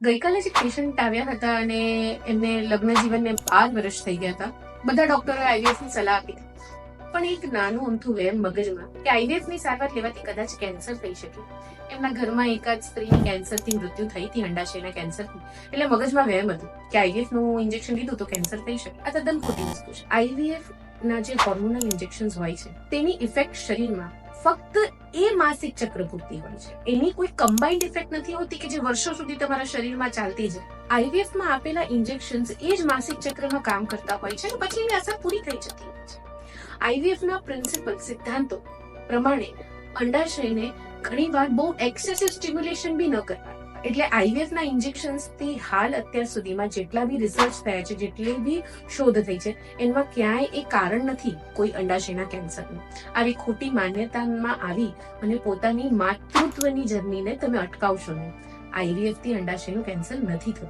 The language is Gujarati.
ગઈકાલે જ એક પેશન્ટ આવ્યા હતા અને એમને લગ્ન જીવનને 12 વર્ષ થઈ ગયા હતા. બધા ડોક્ટરોએ આઈવીએફ ની સલાહ આપી પણ એક નાનું અમથું વહેમ મગજમાં કે આઈવીએફ ની સારવાર લેવાથી કદાચ કેન્સર થઈ શકે. એમના ઘરમાં એકાદ સ્ત્રીની કેન્સરથી મૃત્યુ થઈ હતી, અંડાશયના કેન્સરથી. એટલે મગજમાં વહેમ હતું કે આઈવીએફ નું ઇન્જેક્શન લીધું તો કેન્સર થઈ શકે. આ તદ્દન ખોટી વસ્તુ છે. આઈવીએફ ના જે હોર્મોનલ ઇન્જેક્શન હોય છે તેની ઇફેક્ટ શરીરમાં ફક્ત એ માસિક ચક્ર પૂરતી હોય છે. એની કોઈ કમ્બાઇન્ડ ઇફેક્ટ નથી હોતી કે જે વર્ષો સુધી તમારા શરીરમાં ચાલતી જાય. આઈવીએફ માં આપેલા ઇન્જેક્શન્સ એ જ માસિક ચક્રમાં કામ કરતા હોય છે અને પછી એની અસર પૂરી થઈ જતી હોય છે. આઈવીએફ ના પ્રિન્સિપલ સિદ્ધાંતો પ્રમાણે અંડાશયને ઘણીવાર બહુ એક્સેસિવ સ્ટિમ્યુલેશન બી ન કરવા. એટલે આઈવીએફ ના ઇન્જેક્શન્સ થી હાલ અત્યાર સુધીમાં જેટલા બી રિસર્ચ થયા છે, જેટલી બી શોધ થઈ છે, એમાં ક્યાંય એ કારણ નથી કોઈ અંડાશયના કેન્સરનું. આવી ખોટી માન્યતામાં આવી અને પોતાની માતૃત્વની જર્નીને તમે અટકાવશો નહીં. આઈવીએફ થી અંડાશયનું કેન્સર નથી થતું.